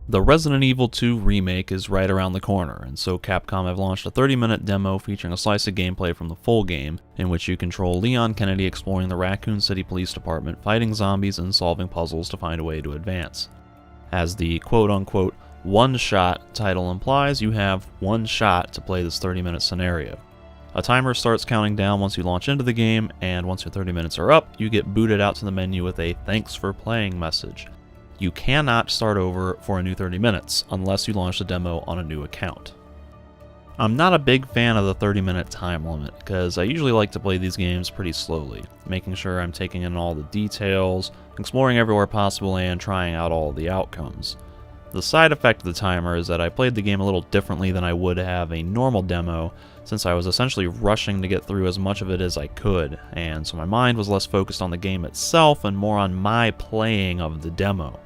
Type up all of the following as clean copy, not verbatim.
The Resident Evil 2 remake is right around the corner, and so Capcom have launched a 30-minute demo featuring a slice of gameplay from the full game, in which you control Leon Kennedy exploring the Raccoon City Police Department, fighting zombies and solving puzzles to find a way to advance. As the quote-unquote one-shot title implies, you have one shot to play this 30-minute scenario. A timer starts counting down once you launch into the game, and once your 30 minutes are up, you get booted out to the menu with a "Thanks for playing" message. You cannot start over for a new 30 minutes unless you launch the demo on a new account. I'm not a big fan of the 30-minute time limit because I usually like to play these games pretty slowly, making sure I'm taking in all the details, exploring everywhere possible, and trying out all the outcomes. The side effect of the timer is that I played the game a little differently than I would have a normal demo, since I was essentially rushing to get through as much of it as I could, and so my mind was less focused on the game itself and more on my playing of the demo.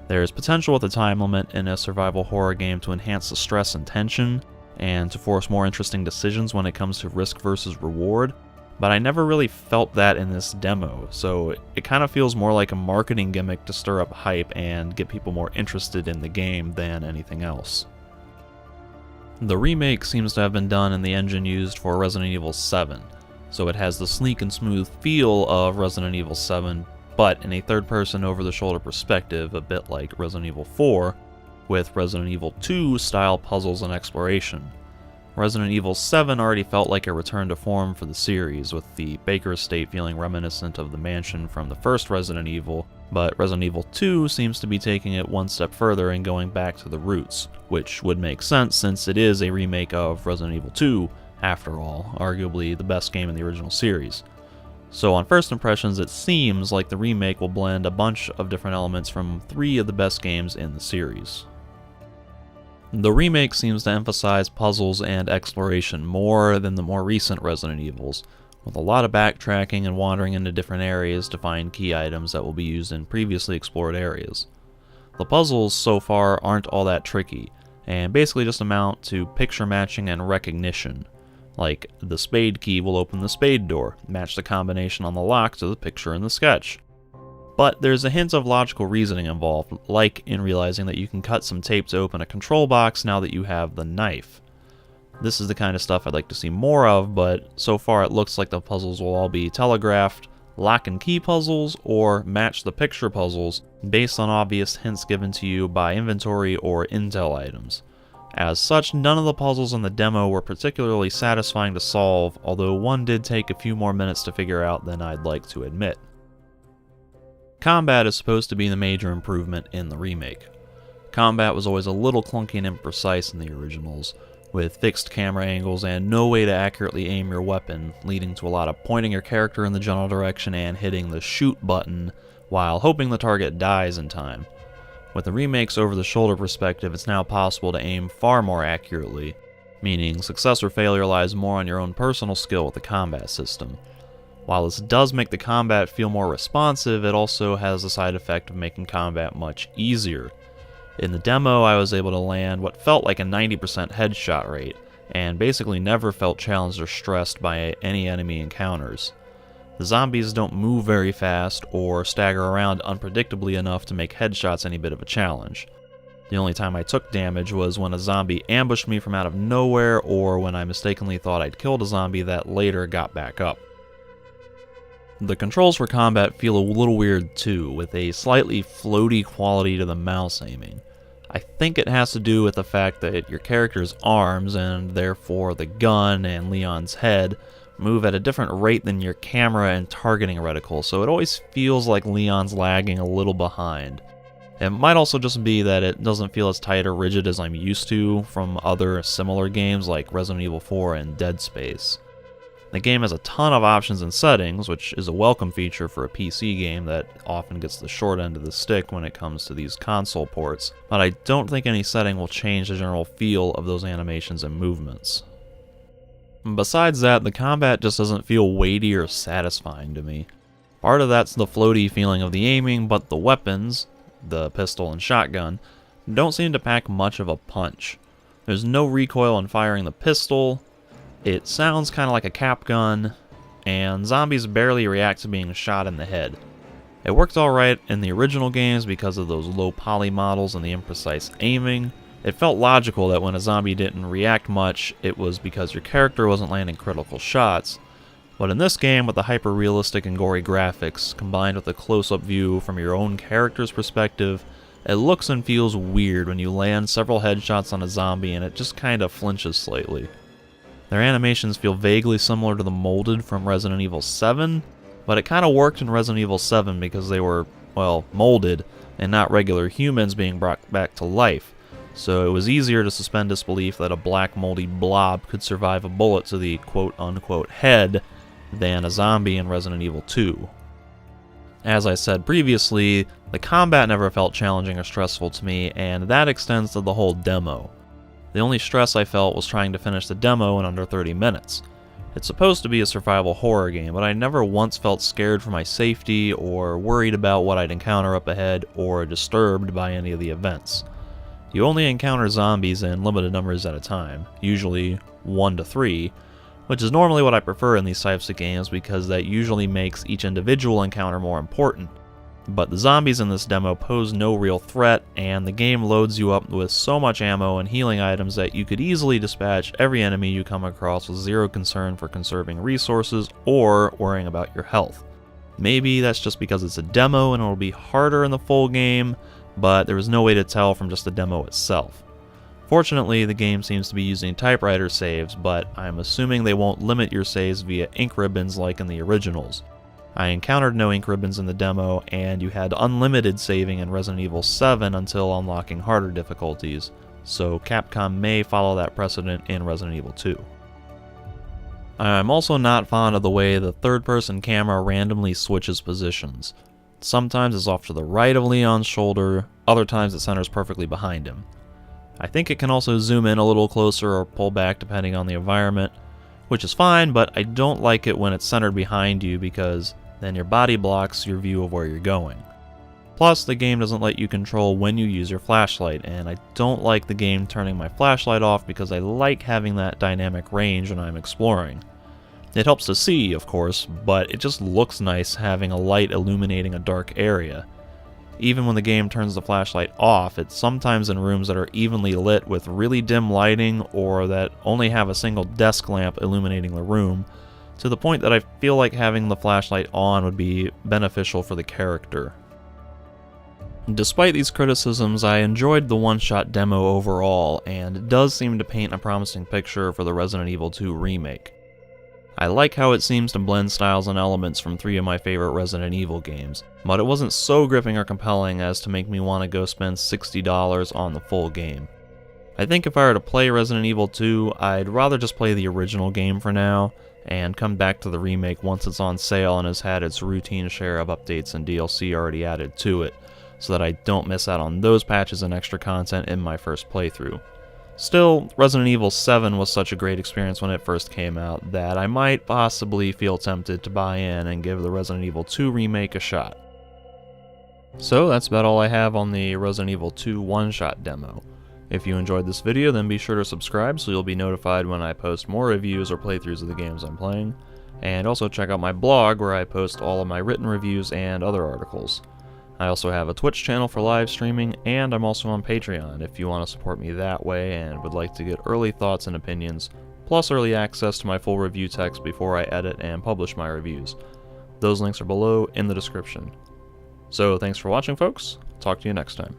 There is potential with the time limit in a survival horror game to enhance the stress and tension, and to force more interesting decisions when it comes to risk versus reward, but I never really felt that in this demo, so it kind of feels more like a marketing gimmick to stir up hype and get people more interested in the game than anything else. The remake seems to have been done in the engine used for Resident Evil 7, so it has the sleek and smooth feel of Resident Evil 7, but in a third-person over-the-shoulder perspective, a bit like Resident Evil 4, with Resident Evil 2 style puzzles and exploration. Resident Evil 7 already felt like a return to form for the series, with the Baker estate feeling reminiscent of the mansion from the first Resident Evil, but Resident Evil 2 seems to be taking it one step further and going back to the roots, which would make sense since it is a remake of Resident Evil 2, after all, arguably the best game in the original series. So on first impressions, it seems like the remake will blend a bunch of different elements from 3 of the best games in the series. The remake seems to emphasize puzzles and exploration more than the more recent Resident Evils, with a lot of backtracking and wandering into different areas to find key items that will be used in previously explored areas. The puzzles so far aren't all that tricky, and basically just amount to picture matching and recognition. Like, the spade key will open the spade door, match the combination on the lock to the picture in the sketch. But there's a hint of logical reasoning involved, like in realizing that you can cut some tape to open a control box now that you have the knife. This is the kind of stuff I'd like to see more of, but so far it looks like the puzzles will all be telegraphed, lock and key puzzles, or match the picture puzzles based on obvious hints given to you by inventory or intel items. As such, none of the puzzles in the demo were particularly satisfying to solve, although one did take a few more minutes to figure out than I'd like to admit. Combat is supposed to be the major improvement in the remake. Combat was always a little clunky and imprecise in the originals, with fixed camera angles and no way to accurately aim your weapon, leading to a lot of pointing your character in the general direction and hitting the shoot button while hoping the target dies in time. With the remake's over-the-shoulder perspective, it's now possible to aim far more accurately, meaning success or failure lies more on your own personal skill with the combat system. While this does make the combat feel more responsive, it also has the side effect of making combat much easier. In the demo, I was able to land what felt like a 90% headshot rate, and basically never felt challenged or stressed by any enemy encounters. The zombies don't move very fast or stagger around unpredictably enough to make headshots any bit of a challenge. The only time I took damage was when a zombie ambushed me from out of nowhere, or when I mistakenly thought I'd killed a zombie that later got back up. The controls for combat feel a little weird too, with a slightly floaty quality to the mouse aiming. I think it has to do with the fact that your character's arms, and therefore the gun and Leon's head, move at a different rate than your camera and targeting reticle, so it always feels like Leon's lagging a little behind. It might also just be that it doesn't feel as tight or rigid as I'm used to from other similar games like Resident Evil 4 and Dead Space. The game has a ton of options and settings, which is a welcome feature for a PC game that often gets the short end of the stick when it comes to these console ports, but I don't think any setting will change the general feel of those animations and movements. Besides that, the combat just doesn't feel weighty or satisfying to me. Part of that's the floaty feeling of the aiming, but the weapons, the pistol and shotgun, don't seem to pack much of a punch. There's no recoil in firing the pistol, it sounds kind of like a cap gun, and zombies barely react to being shot in the head. It worked alright in the original games because of those low poly models and the imprecise aiming. It felt logical that when a zombie didn't react much, it was because your character wasn't landing critical shots. But in this game, with the hyper-realistic and gory graphics, combined with a close-up view from your own character's perspective, it looks and feels weird when you land several headshots on a zombie and it just kinda flinches slightly. Their animations feel vaguely similar to the molded from Resident Evil 7, but it kinda worked in Resident Evil 7 because they were, well, molded and not regular humans being brought back to life. So it was easier to suspend disbelief that a black moldy blob could survive a bullet to the quote-unquote head than a zombie in Resident Evil 2. As I said previously, the combat never felt challenging or stressful to me, and that extends to the whole demo. The only stress I felt was trying to finish the demo in under 30 minutes. It's supposed to be a survival horror game, but I never once felt scared for my safety or worried about what I'd encounter up ahead or disturbed by any of the events. You only encounter zombies in limited numbers at a time, usually 1 to 3, which is normally what I prefer in these types of games because that usually makes each individual encounter more important. But the zombies in this demo pose no real threat, and the game loads you up with so much ammo and healing items that you could easily dispatch every enemy you come across with zero concern for conserving resources or worrying about your health. Maybe that's just because it's a demo and it'll be harder in the full game, but there was no way to tell from just the demo itself. Fortunately, the game seems to be using typewriter saves, but I'm assuming they won't limit your saves via ink ribbons like in the originals. I encountered no ink ribbons in the demo, and you had unlimited saving in Resident Evil 7 until unlocking harder difficulties, so Capcom may follow that precedent in Resident Evil 2. I'm also not fond of the way the third-person camera randomly switches positions. Sometimes it's off to the right of Leon's shoulder, other times it centers perfectly behind him. I think it can also zoom in a little closer or pull back depending on the environment, which is fine, but I don't like it when it's centered behind you because then your body blocks your view of where you're going. Plus, the game doesn't let you control when you use your flashlight, and I don't like the game turning my flashlight off because I like having that dynamic range when I'm exploring. It helps to see, of course, but it just looks nice having a light illuminating a dark area. Even when the game turns the flashlight off, it's sometimes in rooms that are evenly lit with really dim lighting or that only have a single desk lamp illuminating the room, to the point that I feel like having the flashlight on would be beneficial for the character. Despite these criticisms, I enjoyed the one-shot demo overall, and it does seem to paint a promising picture for the Resident Evil 2 remake. I like how it seems to blend styles and elements from 3 of my favorite Resident Evil games, but it wasn't so gripping or compelling as to make me want to go spend $60 on the full game. I think if I were to play Resident Evil 2, I'd rather just play the original game for now, and come back to the remake once it's on sale and has had its routine share of updates and DLC already added to it, so that I don't miss out on those patches and extra content in my first playthrough. Still, Resident Evil 7 was such a great experience when it first came out that I might possibly feel tempted to buy in and give the Resident Evil 2 remake a shot. So that's about all I have on the Resident Evil 2 one-shot demo. If you enjoyed this video, then be sure to subscribe so you'll be notified when I post more reviews or playthroughs of the games I'm playing, and also check out my blog where I post all of my written reviews and other articles. I also have a Twitch channel for live streaming, and I'm also on Patreon if you want to support me that way and would like to get early thoughts and opinions, plus early access to my full review text before I edit and publish my reviews. Those links are below in the description. So thanks for watching, folks. Talk to you next time.